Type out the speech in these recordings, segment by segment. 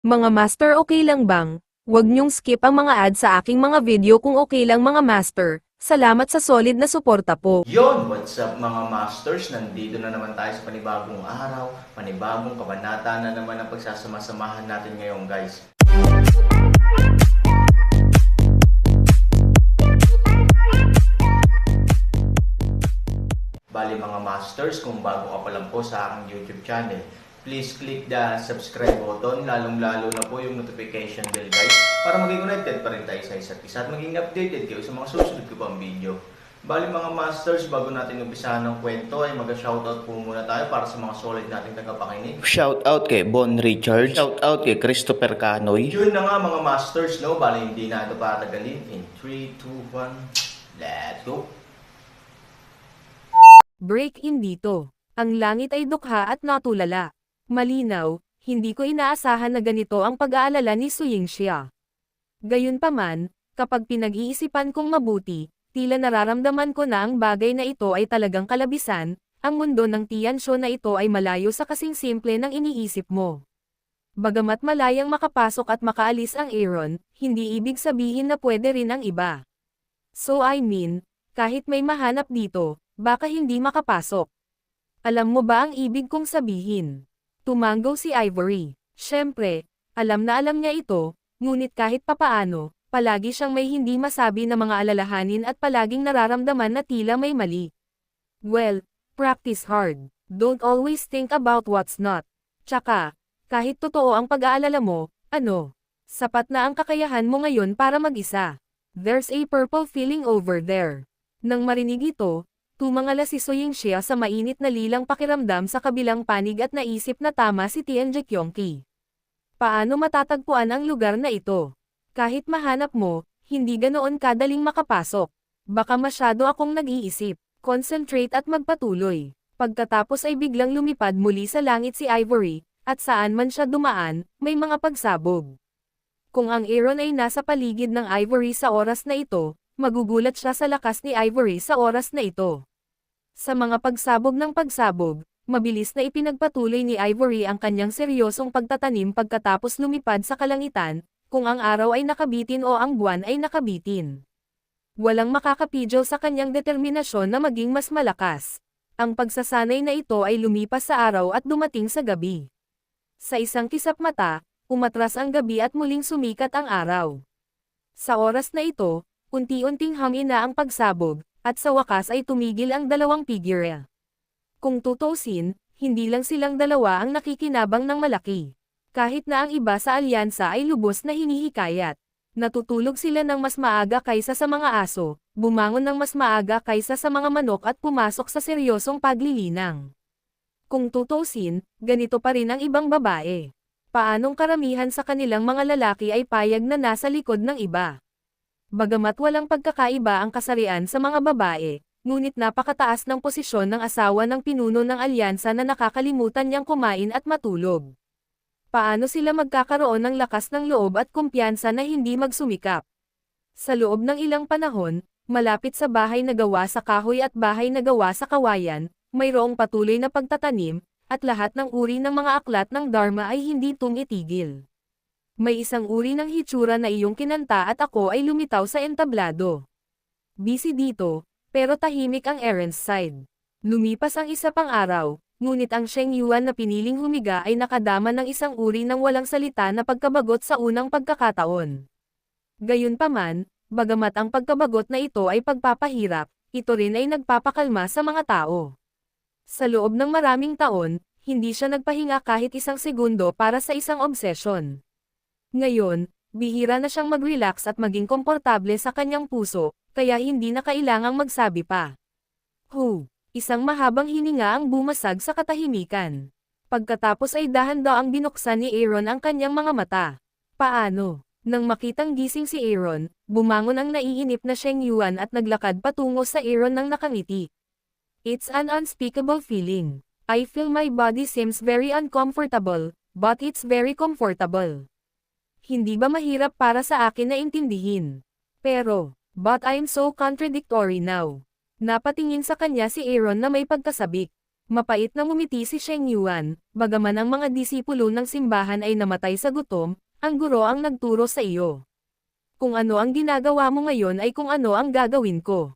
Mga master, okay lang bang? Huwag niyong skip ang mga ads sa aking mga video kung okay lang mga master. Salamat sa solid na suporta po. Yon, what's up mga masters? Nandito na naman tayo sa panibagong araw, panibagong kabanata na naman ang pagsasama-samahan natin ngayon guys. Bali mga masters, kung bago ka pa lang po sa aking YouTube channel, please click the subscribe button, lalong-lalo na po yung notification bell guys, para maging connected pa rin tayo sa isa't isa at maging updated kayo sa mga susunod ko pang video. Bali mga masters, bago natin umpisahan ng kwento ay mag-shoutout po muna tayo para sa mga solid nating tagapakinig. Shoutout kay Bon Richard. Shoutout kay Christopher Canoy. Yun na nga mga masters, no? Bali hindi na ito patagalin. In 3, 2, 1, let's go! Break in dito. Ang langit ay dukha at natulala. Malinaw, hindi ko inaasahan na ganito ang pag-aalala ni Su Yingxia. Gayunpaman, kapag pinag-iisipan kong mabuti, tila nararamdaman ko na ang bagay na ito ay talagang kalabisan, ang mundo ng Tianshu na ito ay malayo sa kasing simple ng iniisip mo. Bagamat malayang makapasok at makaalis ang Aaron, hindi ibig sabihin na pwede rin ang iba. So I mean, kahit may mahanap dito, baka hindi makapasok. Alam mo ba ang ibig kong sabihin? Tumanggaw si Ivory. Siyempre, alam na alam niya ito, ngunit kahit papaano, palagi siyang may hindi masabi na mga alalahanin at palaging nararamdaman na tila may mali. Well, practice hard. Don't always think about what's not. Tsaka, kahit totoo ang pag-aalala mo, sapat na ang kakayahan mo ngayon para mag-isa. There's a purple feeling over there. Nang marinig ito, tumangala si Su Yingxia sa mainit na lilang pakiramdam sa kabilang panig at naisip na tama si Tianjie Qiongqi. Paano matatagpuan ang lugar na ito? Kahit mahanap mo, hindi ganoon kadaling makapasok. Baka masyado akong nag-iisip. Concentrate at magpatuloy. Pagkatapos ay biglang lumipad muli sa langit si Ivory, at saan man siya dumaan, may mga pagsabog. Kung ang Aaron ay nasa paligid ng Ivory sa oras na ito, magugulat siya sa lakas ni Ivory sa oras na ito. Sa mga pagsabog ng pagsabog, mabilis na ipinagpatuloy ni Ivory ang kanyang seryosong pagtatanim pagkatapos lumipad sa kalangitan, kung ang araw ay nakabitin o ang buwan ay nakabitin. Walang makakapidyo sa kanyang determinasyon na maging mas malakas. Ang pagsasanay na ito ay lumipas sa araw at dumating sa gabi. Sa isang kisap mata, umatras ang gabi at muling sumikat ang araw. Sa oras na ito, unti-unting hamina ang pagsabog, at sa wakas ay tumigil ang dalawang figure. Kung tutusin, hindi lang silang dalawa ang nakikinabang ng malaki. Kahit na ang iba sa alyansa ay lubos na hinihikayat. Natutulog sila ng mas maaga kaysa sa mga aso, bumangon ng mas maaga kaysa sa mga manok at pumasok sa seryosong paglilinang. Kung tutusin, ganito pa rin ang ibang babae. Paanong karamihan sa kanilang mga lalaki ay payag na nasa likod ng iba? Bagamat walang pagkakaiba ang kasarian sa mga babae, ngunit napakataas ng posisyon ng asawa ng pinuno ng alyansa na nakakalimutan niyang kumain at matulog. Paano sila magkakaroon ng lakas ng loob at kumpiyansa na hindi magsumikap? Sa loob ng ilang panahon, malapit sa bahay na gawa sa kahoy at bahay na gawa sa kawayan, mayroong patuloy na pagtatanim, at lahat ng uri ng mga aklat ng Dharma ay hindi tumitigil. May isang uri ng hitsura na iyong kinanta at ako ay lumitaw sa entablado. Busy dito, pero tahimik ang Aaron's side. Lumipas ang isa pang araw, ngunit ang Sheng Yuan na piniling humiga ay nakadama ng isang uri ng walang salita na pagkabagot sa unang pagkakataon. Gayunpaman, bagamat ang pagkabagot na ito ay pagpapahirap, ito rin ay nagpapakalma sa mga tao. Sa loob ng maraming taon, hindi siya nagpahinga kahit isang segundo para sa isang obsession. Ngayon, bihira na siyang mag-relax at maging komportable sa kanyang puso, kaya hindi na kailangang magsabi pa. Isang mahabang hininga ang bumasag sa katahimikan. Pagkatapos ay dahan-daang binuksan ni Aaron ang kanyang mga mata. Paano? Nang makitang gising si Aaron, bumangon ang naiinip na Sheng Yuan at naglakad patungo sa Aaron ng nakangiti. It's an unspeakable feeling. I feel my body seems very uncomfortable, but it's very comfortable. Hindi ba mahirap para sa akin na intindihin? But I'm so contradictory now. Napatingin sa kanya si Aaron na may pagkasabik. Mapait na ngumiti si Sheng Yuan, bagaman ang mga disipulo ng simbahan ay namatay sa gutom, ang guro ang nagturo sa iyo. Kung ano ang ginagawa mo ngayon ay kung ano ang gagawin ko.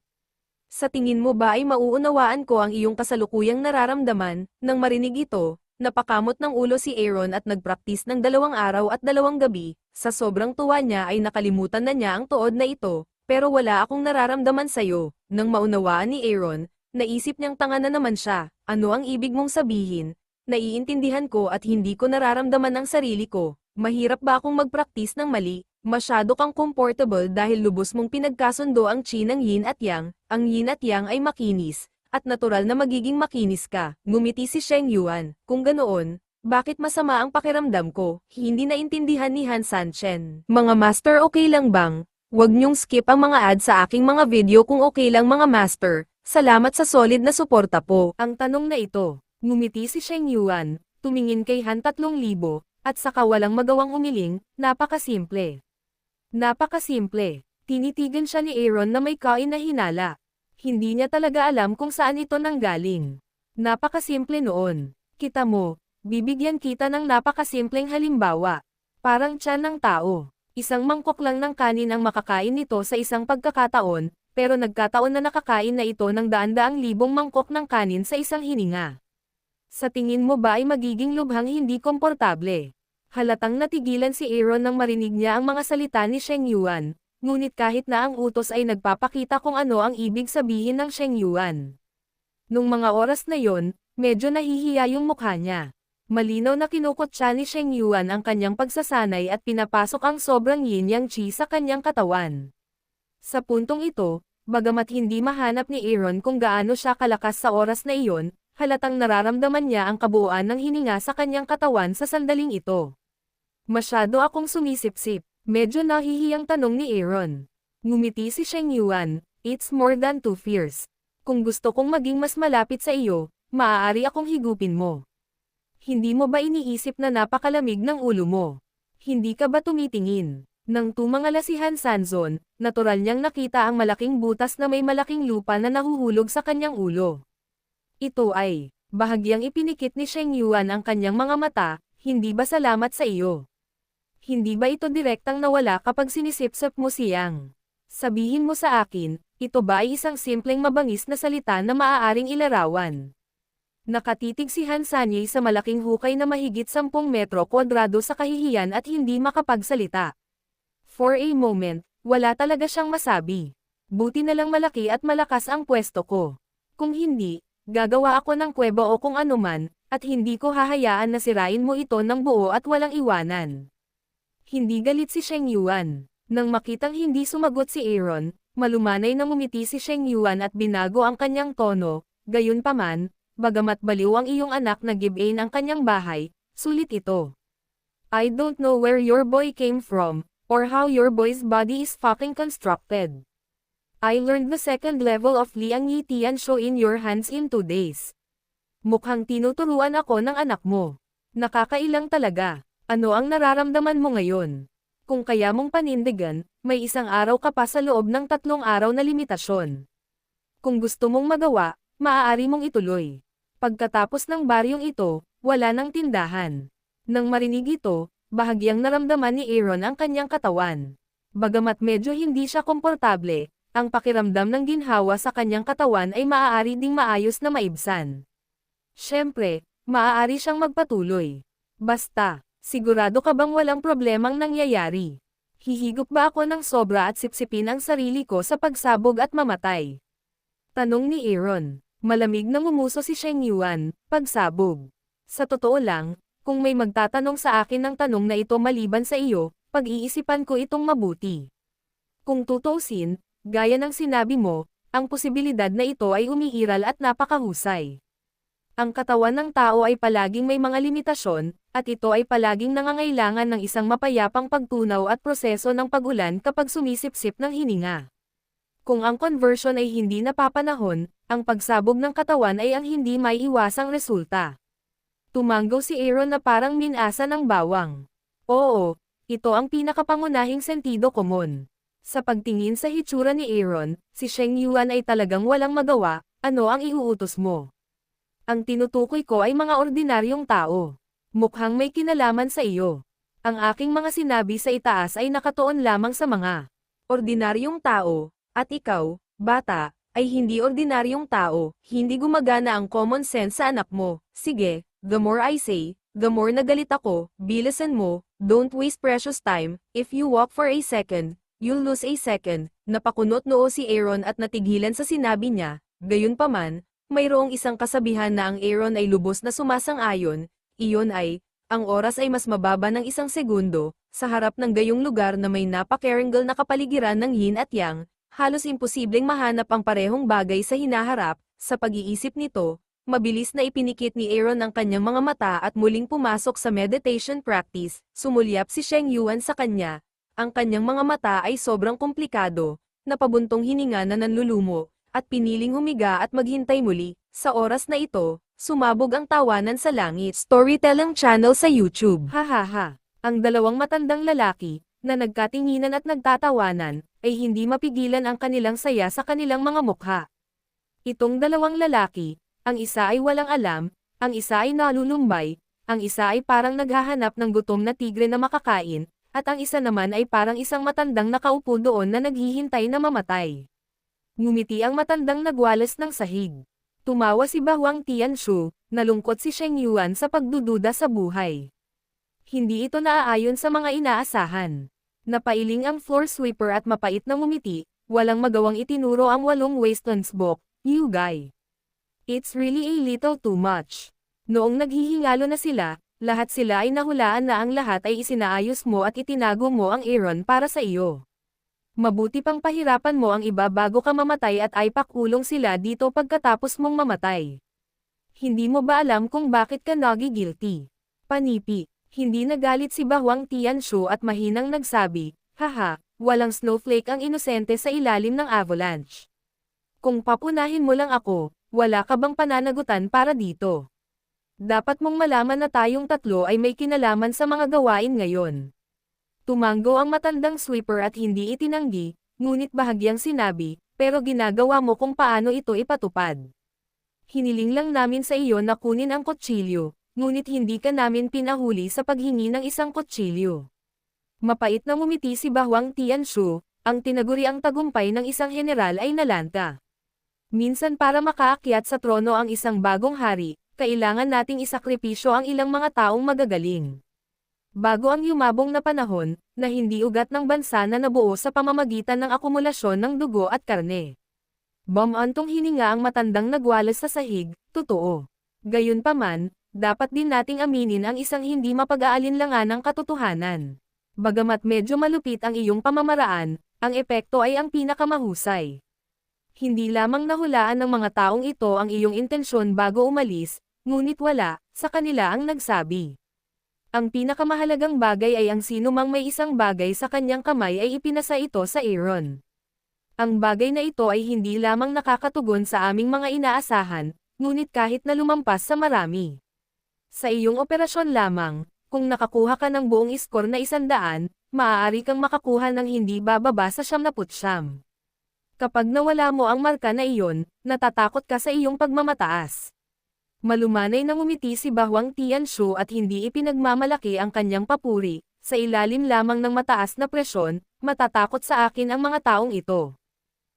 Sa tingin mo ba ay mauunawaan ko ang iyong kasalukuyang nararamdaman? Nang marinig ito, napakamot ng ulo si Aaron at nagpraktis ng 2 araw at 2 gabi, sa sobrang tuwa niya ay nakalimutan na niya ang tuod na ito, pero wala akong nararamdaman sa'yo. Nang maunawaan ni Aaron, naisip niyang tanga na naman siya. Ano ang ibig mong sabihin? Naiintindihan ko at hindi ko nararamdaman ang sarili ko. Mahirap ba akong magpraktis ng mali? Masyado kang comfortable dahil lubos mong pinagkasundo ang chi ng yin at yang. Ang yin at yang ay makinis, at natural na magiging makinis ka. Ngumiti si Sheng Yuan. Kung ganoon, bakit masama ang pakiramdam ko? Hindi naintindihan ni Han Sanchen. Mga master, okay lang bang? Huwag niyong skip ang mga ads sa aking mga video kung okay lang mga master. Salamat sa solid na suporta po. Ang tanong na ito, ngumiti si Sheng Yuan, tumingin kay Han 3,000, at saka walang magawang umiling, napakasimple. Napakasimple. Tinitigan siya ni Aaron na may kain na hinala. Hindi niya talaga alam kung saan ito nanggaling. Napakasimple noon. Kita mo, bibigyan kita ng napakasimpleng halimbawa. Parang tiyan ng tao. Isang mangkok lang ng kanin ang makakain nito sa isang pagkakataon, pero nagkataon na nakakain na ito ng daan-daang libong mangkok ng kanin sa isang hininga. Sa tingin mo ba ay magiging lubhang hindi komportable? Halatang natigilan si Aaron nang marinig niya ang mga salita ni Sheng Yuan, ngunit kahit na ang utos ay nagpapakita kung ano ang ibig sabihin ng Sheng Yuan. Nung mga oras na yon, medyo nahihiya yung mukha niya. Malinaw na kinukutya ni Sheng Yuan ang kanyang pagsasanay at pinapasok ang sobrang yin-yang chi sa kanyang katawan. Sa puntong ito, bagamat hindi mahanap ni Aaron kung gaano siya kalakas sa oras na iyon, halatang nararamdaman niya ang kabuuan ng hininga sa kanyang katawan sa sandaling ito. Masyado akong sumisip-sip, medyo nahihiyang tanong ni Aaron. Ngumiti si Sheng Yuan, it's more than 2 fears. Kung gusto kong maging mas malapit sa iyo, maaari akong higupin mo. Hindi mo ba iniisip na napakalamig ng ulo mo? Hindi ka ba tumitingin? Nang tumangala si Han Sanzon, natural niyang nakita ang malaking butas na may malaking lupa na nahuhulog sa kanyang ulo. Ito ay, bahagyang ipinikit ni Sheng Yuan ang kanyang mga mata, hindi ba salamat sa iyo? Hindi ba ito direktang nawala kapag sinisip-sip mo siyang? Sabihin mo sa akin, ito ba ay isang simpleng mabangis na salita na maaaring ilarawan? Nakatitig si Han Sanyei sa malaking hukay na mahigit 10 metro kwadrado sa kahihiyan at hindi makapagsalita. For a moment, wala talaga siyang masabi. Buti na lang malaki at malakas ang pwesto ko. Kung hindi, gagawa ako ng kuweba o kung anuman, at hindi ko hahayaan na sirain mo ito ng buo at walang iwanan. Hindi galit si Sheng Yuan. Nang makitang hindi sumagot si Aaron, malumanay na ngumiti si Sheng Yuan at binago ang kanyang tono, gayunpaman, bagamat baliw ang iyong anak na give-in ang kanyang bahay, sulit ito. I don't know where your boy came from, or how your boy's body is fucking constructed. I learned the second level of Liang Yi Tian Shou in your hands in 2 days. Mukhang tinuturuan ako ng anak mo. Nakakailang talaga. Ano ang nararamdaman mo ngayon? Kung kaya mong panindigan, may 1 araw ka pa sa loob ng 3 araw na limitasyon. Kung gusto mong magawa, maaari mong ituloy. Pagkatapos ng baryong ito, wala nang tindahan. Nang marinig ito, bahagyang naramdaman ni Aaron ang kanyang katawan. Bagamat medyo hindi siya komportable, ang pakiramdam ng ginhawa sa kanyang katawan ay maaari ding maayos na maibsan. Siyempre, maaari siyang magpatuloy. Basta, sigurado ka bang walang problemang nangyayari? Hihigop ba ako ng sobra at sipsipin ang sarili ko sa pagsabog at mamatay? Tanong ni Aaron. Malamig na ngumuso si Sheng Yuan, pagsabog. Sa totoo lang, kung may magtatanong sa akin ng tanong na ito maliban sa iyo, pag-iisipan ko itong mabuti. Kung tutuusin, gaya ng sinabi mo, ang posibilidad na ito ay umiiral at napakahusay. Ang katawan ng tao ay palaging may mga limitasyon, at ito ay palaging nangangailangan ng isang mapayapang pagtunaw at proseso ng pag-ulan kapag sumisip-sip ng hininga. Kung ang conversion ay hindi napapanahon, ang pagsabog ng katawan ay ang hindi may iwasang resulta. Tumanggaw si Aaron na parang minasa ng bawang. Oo, ito ang pinakapangunahing sentido komon. Sa pagtingin sa hitsura ni Aaron, si Sheng Yuan ay talagang walang magawa, ano ang iuutos mo? Ang tinutukoy ko ay mga ordinaryong tao. Mukhang may kinalaman sa iyo. Ang aking mga sinabi sa itaas ay nakatuon lamang sa mga ordinaryong tao, at ikaw, bata, ay hindi ordinaryong tao, hindi gumagana ang common sense sa anak mo. Sige, the more I say, the more nagalit ako, bilisan mo, don't waste precious time, if you walk for a second, you'll lose a second. Napakunot noo si Aaron at natigilan sa sinabi niya, gayunpaman, mayroong isang kasabihan na ang Aaron ay lubos na sumasang-ayon, iyon ay, ang oras ay mas mababa ng isang segundo, sa harap ng gayong lugar na may napaka-erangel na kapaligiran ng yin at yang, halos imposibleng mahanap ang parehong bagay sa hinaharap. Sa pag-iisip nito, mabilis na ipinikit ni Aaron ang kanyang mga mata at muling pumasok sa meditation practice. Sumulyap si Sheng Yuan sa kanya. Ang kanyang mga mata ay sobrang komplikado, napabuntong hininga na nanlulumo, at piniling humiga at maghintay muli. Sa oras na ito, sumabog ang tawanan sa langit. Storytelling channel sa YouTube. Hahaha. Ang dalawang matandang lalaki, na nagkatinginan at nagtatawanan, ay hindi mapigilan ang kanilang saya sa kanilang mga mukha. Itong dalawang lalaki, ang isa ay walang alam, ang isa ay nalulumbay, ang isa ay parang naghahanap ng gutom na tigre na makakain, at ang isa naman ay parang isang matandang nakaupo doon na naghihintay na mamatay. Ngumiti ang matandang nagwalas ng sahig. Tumawa si Bawang Tianshu, nalungkot si Sheng Yuan sa pagdududa sa buhay. Hindi ito naaayon sa mga inaasahan. Napailing ang floor sweeper at mapait na ngumiti, walang magawang itinuro ang 8 wastelands book, you guy. It's really a little too much. Noong naghihingalo na sila, lahat sila ay nahulaan na ang lahat ay isinaayos mo at itinago mo ang Aaron para sa iyo. Mabuti pang pahirapan mo ang iba bago ka mamatay at ay pakulong sila dito pagkatapos mong mamatay. Hindi mo ba alam kung bakit ka nagi-guilty? Panipi. Hindi nagalit si Bawang Tianshu at mahinang nagsabi, haha, walang snowflake ang inosente sa ilalim ng avalanche. Kung papunahin mo lang ako, wala ka bang pananagutan para dito? Dapat mong malaman na tayong tatlo ay may kinalaman sa mga gawain ngayon. Tumanggo ang matandang sweeper at hindi itinanggi, ngunit bahagyang sinabi, pero ginagawa mo kung paano ito ipatupad. Hiniling lang namin sa iyo na kunin ang kutsilyo. Ngunit hindi ka namin pinahuli sa paghingi ng isang kutsilyo. Mapait na ngumiti si Bawang Tianshu, ang tinaguriang tagumpay ng isang general ay nalanta. Minsan para makaakyat sa trono ang isang bagong hari, kailangan nating isakripisyo ang ilang mga taong magagaling. Bago ang yumabong na panahon, na hindi ugat ng bansa na nabuo sa pamamagitan ng akumulasyon ng dugo at karne. Bumantong hininga ang matandang nagwalas sa sahig, totoo. Gayunpaman, dapat din nating aminin ang isang hindi mapag-aalinlangan ng katotohanan. Bagamat medyo malupit ang iyong pamamaraan, ang epekto ay ang pinakamahusay. Hindi lamang nahulaan ng mga taong ito ang iyong intensyon bago umalis, ngunit wala, sa kanila ang nagsabi. Ang pinakamahalagang bagay ay ang sinumang may isang bagay sa kanyang kamay ay ipinasa ito sa Aaron. Ang bagay na ito ay hindi lamang nakakatugon sa aming mga inaasahan, ngunit kahit na lumampas sa marami. Sa iyong operasyon lamang, kung nakakuha ka ng buong iskor na 100, maaari kang makakuha ng hindi bababa sa 99. Kapag nawala mo ang marka na iyon, natatakot ka sa iyong pagmamataas. Malumanay na ngumiti si Bawang Tianshu at hindi ipinagmamalaki ang kanyang papuri, sa ilalim lamang ng mataas na presyon, matatakot sa akin ang mga taong ito.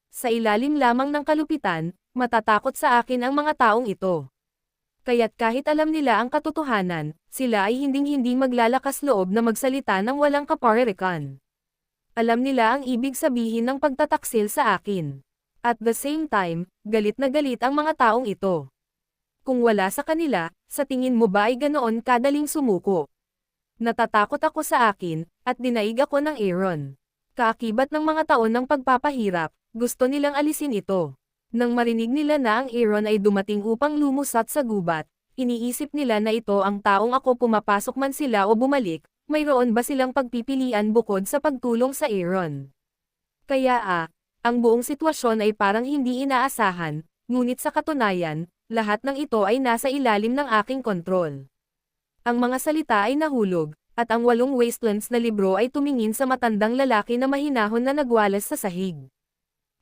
Sa ilalim lamang ng kalupitan, matatakot sa akin ang mga taong ito. Kaya't kahit alam nila ang katotohanan, sila ay hinding-hindi maglalakas loob na magsalita ng walang kaparerikan. Alam nila ang ibig sabihin ng pagtataksil sa akin. At the same time, galit na galit ang mga taong ito. Kung wala sa kanila, sa tingin mo ba ay ganoon kadaling sumuko? Natatakot ako sa akin, at dinaig ako ng Aaron. Kaakibat ng mga taon ng pagpapahirap, gusto nilang alisin ito. Nang marinig nila na ang Aaron ay dumating upang lumusat sa gubat, iniisip nila na ito ang taong ako pumapasok man sila o bumalik, mayroon ba silang pagpipilian bukod sa pagtulong sa Aaron. Kaya ang buong sitwasyon ay parang hindi inaasahan, ngunit sa katunayan, lahat ng ito ay nasa ilalim ng aking kontrol. Ang mga salita ay nahulog, at ang 8 wastelands na libro ay tumingin sa matandang lalaki na mahinahon na nagwalas sa sahig.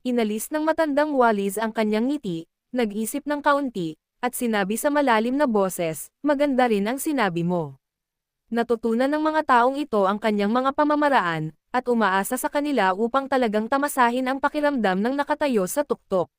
Inalis ng matandang walis ang kanyang ngiti, nag-isip ng kaunti, at sinabi sa malalim na boses, maganda rin ang sinabi mo. Natutunan ng mga taong ito ang kanyang mga pamamaraan, at umaasa sa kanila upang talagang tamasahin ang pakiramdam ng nakatayo sa tuktok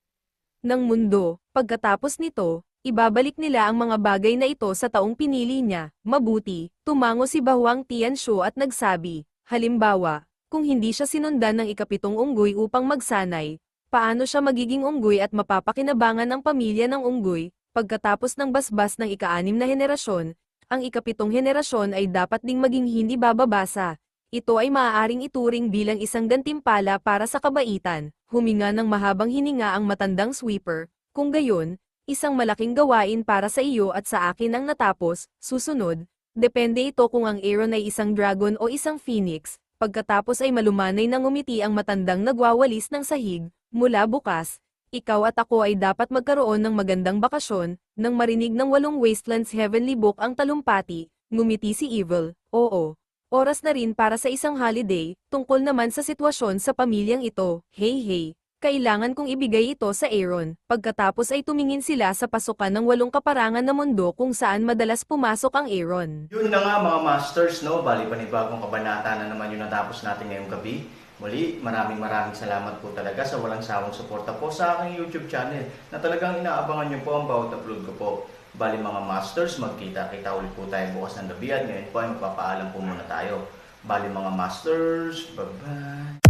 ng mundo. Pagkatapos nito, ibabalik nila ang mga bagay na ito sa taong pinili niya. Mabuti, tumango si Bahuang Tianshu at nagsabi, halimbawa, kung hindi siya sinundan ng ikapitong unggoy upang magsanay, paano siya magiging unggoy at mapapakinabangan ang pamilya ng unggoy? Pagkatapos ng basbas ng ika-6 na henerasyon, ang ikapitong henerasyon ay dapat ding maging hindi bababasa. Ito ay maaaring ituring bilang isang gantimpala para sa kabaitan. Huminga ng mahabang hininga ang matandang sweeper. Kung gayon, isang malaking gawain para sa iyo at sa akin ang natapos. Susunod, depende ito kung ang Aaron ay isang dragon o isang phoenix. Pagkatapos ay malumanay na ngumiti ang matandang nagwawalis ng sahig. Mula bukas, ikaw at ako ay dapat magkaroon ng magandang bakasyon. Nang marinig ng 8 Wastelands Heavenly Book ang talumpati, ngumiti si Evil. Oo. Oras na rin para sa isang holiday, tungkol naman sa sitwasyon sa pamilyang ito. Hey, kailangan kong ibigay ito sa Aaron. Pagkatapos ay tumingin sila sa pasukan ng 8 kaparangan na mundo kung saan madalas pumasok ang Aaron. Yun na nga mga masters, no? Bali panibagong kabanata na naman yung natapos natin ngayong gabi. Muli, maraming salamat po talaga sa walang sawang suporta po sa aking YouTube channel na talagang inaabangan nyo po ang bawat upload ko po. Bali mga masters, magkita-kita ulit po tayo bukas ng gabi at ngayon po ay magpapaalam po muna tayo. Bali mga masters, bye-bye!